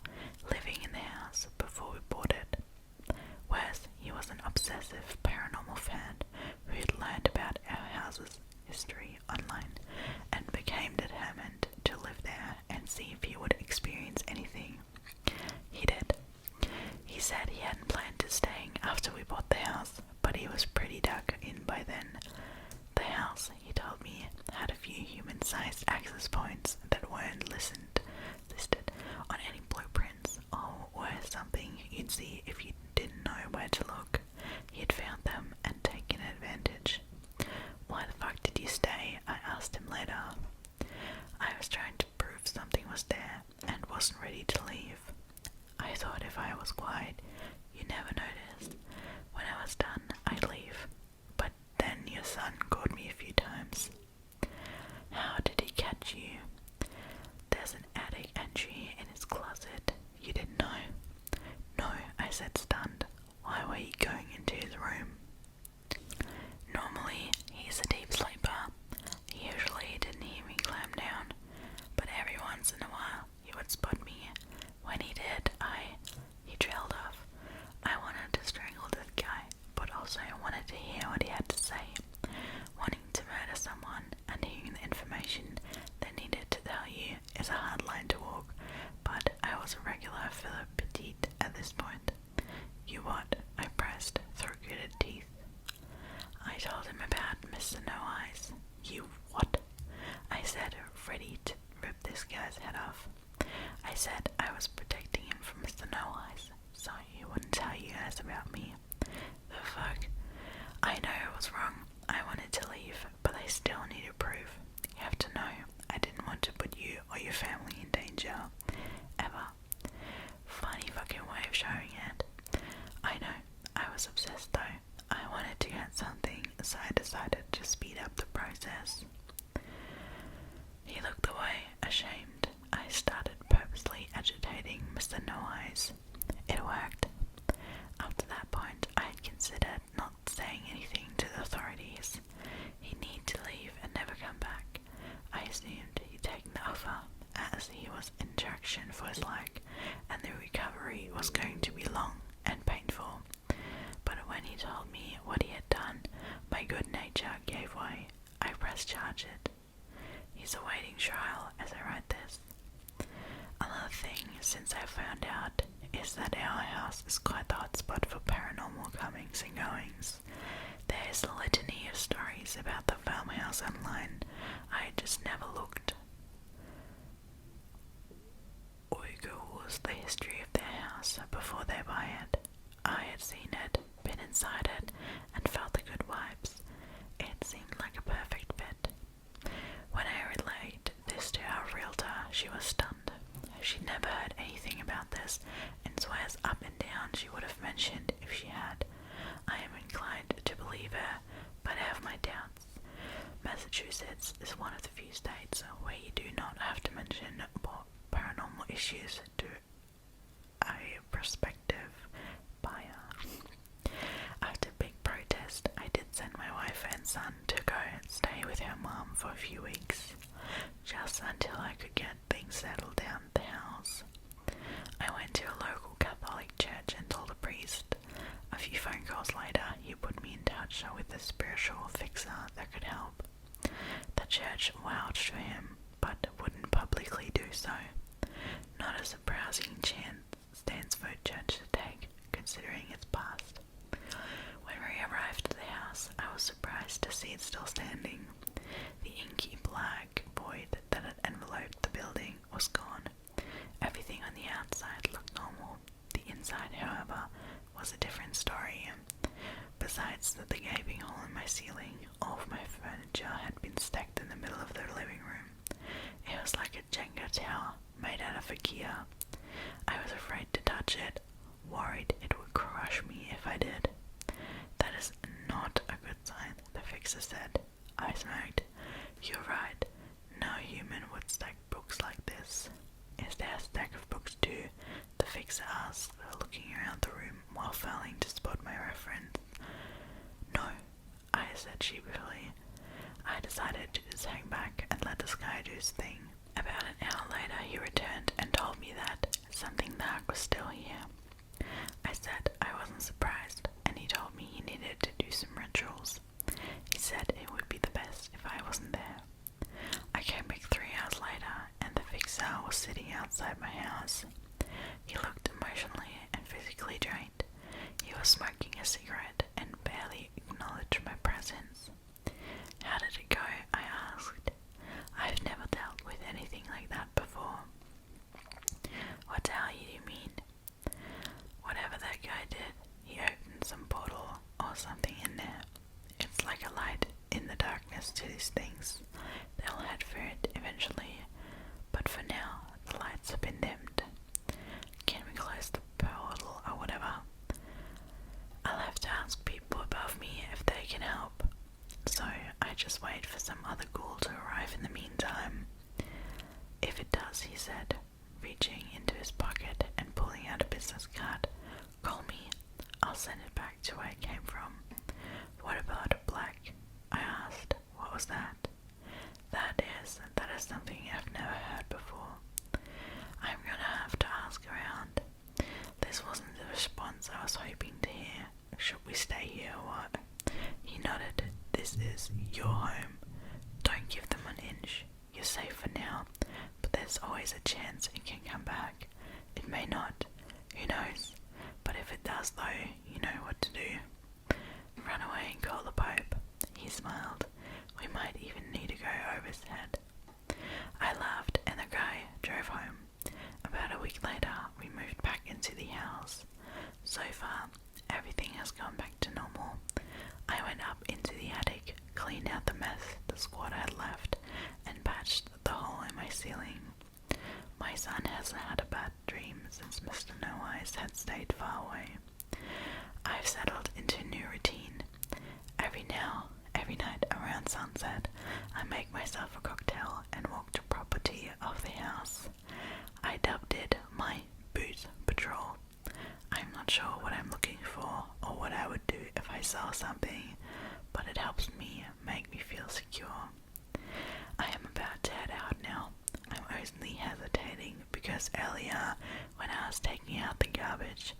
living in the house before we bought it. Worse, he was an obsessive paranormal fan who had learned about our house's history online and became determined to live there and see if he would experience anything. He did. He said he hadn't planned to staying after we bought the house, but he was pretty dug in by then. The house, he told me, had a few human-sized access points that weren't listed on any blueprints or were something you'd see if you didn't know where to look. He had found them and taken advantage. "Why the fuck did you stay?" I asked was quiet. You never noticed. When I was done, I'd leave. But then your son caught me a few times. How did he catch you? There's an attic entry in his closet. You didn't know? No, I said, stunned. Why were you going into his room? Normally, he's a deep sleeper. He usually didn't hear me climb down, but every once in a while he would spot me. When he did, he trailed off. I wanted to strangle this guy, but also I wanted to hear what he had to say. Wanting to murder someone and hearing the information they needed to tell you is a hard line to walk, but I was a regular Philip Petite at this point. You what? I pressed through gritted teeth. I told him about Mr. No Eyes. You what? I said, ready to rip this guy's head off. I said I was protecting him from Mr. No Eyes, so he wouldn't tell you guys about me. The fuck? I know I was wrong. I wanted to leave, but I still needed proof. You have to know, I didn't want to put you or your family in danger. Ever. Funny fucking way of showing it. I know, I was obsessed though. I wanted to get something, so I decided to speed up the process. He looked away, ashamed. I started purposely agitating Mr. No Eyes. It worked. After that point, I had considered not saying anything to the authorities. He'd need to leave and never come back. I assumed he'd taken the offer, as he was in traction for his leg, and the recovery was going to be long and painful. But when he told me what he had done, my good nature gave way. I pressed charges. He's awaiting trial as I write this. Another thing since I found out is that our house is quite the hotspot for paranormal comings and goings. There is a litany of stories about the farmhouse online. I just never looked or Googled the history of their house before they buy it. I had seen it, been inside it, and felt the good vibes. It seemed like a perfect fit. When I relayed this to our realtor, she was stunned. She never heard anything about this, and swears up and down she would have mentioned if she had. I am inclined to believe her, but I have my doubts. Massachusetts is one of the few states where you do not have to mention paranormal issues to a prospective buyer. After big protest, I did send my wife and son to go and stay with her mom for a few weeks, just until I could get things settled down at the house. I went to a local Catholic church and told the priest. A few phone calls later, he put me in touch with a spiritual fixer that could help. The church vouched for him, but wouldn't publicly do so. Not a surprising stance for a church to take, considering its past. When we arrived at the house, I was surprised to see it still standing. The inky black void that had enveloped the building was gone. Everything on the outside looked normal. The inside, however, was a different story. Besides the gaping hole in my ceiling, all of my furniture had been stacked in the middle of the living room. It was like a Jenga tower made out of IKEA. I was afraid to touch it, worried it would crush me if I did. That is not a good sign, the fixer said. I smoked. You're right. No human would stack books like this. Is there a stack of books too? The fixer asked, looking around the room while failing to spot my reference. No, I said sheepishly. I decided to just hang back and let this guy do his thing. About an hour later he returned and told me that something dark was still here. I said I wasn't surprised, and he told me he needed to do some rituals. He said it would be the best if I wasn't there. I came back 3 hours later, and the fixer was sitting outside my house. He looked emotionally and physically drained. He was smoking a cigarette and barely acknowledged my presence. How did it go? I asked. I've never dealt with anything like that before. What the hell do you mean? Whatever that guy did, he opened some portal or something in there. It's like a light in the darkness to these things. They'll head for it eventually, but for now, the lights have been dimmed. Can we close the portal does, he said, reaching into his pocket and pulling out a business card. Call me. I'll send it back to where it came from. What about black? I asked. What was that? That is something I've never heard before. I'm gonna have to ask around. This wasn't the response I was hoping to hear. Should we stay here or what? He nodded. This is your home. Don't give them an inch. You're safe for now, but there's always a chance it can come back. It may not. Who knows? But if it does though, you know what to do. Run away and call the Pope. He smiled. We might even need to go over his head. I laughed and the guy drove home. About a week later, we moved back into the house. So far, everything has gone back to normal. I went up into the attic, cleaned out the mess the squad had left, and patched the hole in my ceiling. My son hasn't had a bad dream since Mr. No Eyes had stayed far away. I've settled into a new routine. Every night around sunset, I make myself a cocktail and walk the property of the house. I dubbed it my boot patrol. I'm not sure what I'm looking for or what I would do if I saw something, but it helps me make me feel secure. I am about to head out now. I'm only hesitating because earlier, when I was taking out the garbage,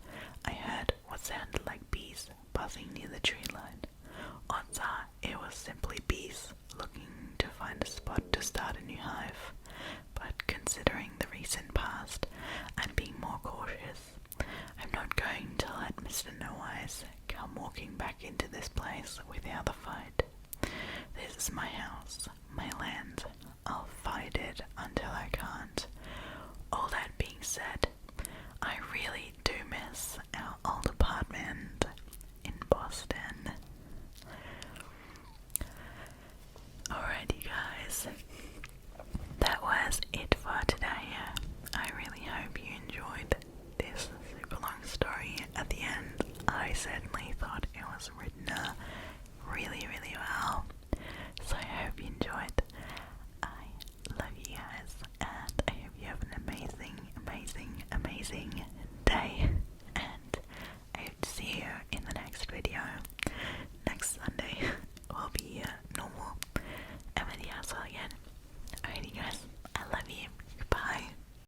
I heard what sounded like bees buzzing near the tree line. Odds are it was simply bees looking to find a spot to start a new hive.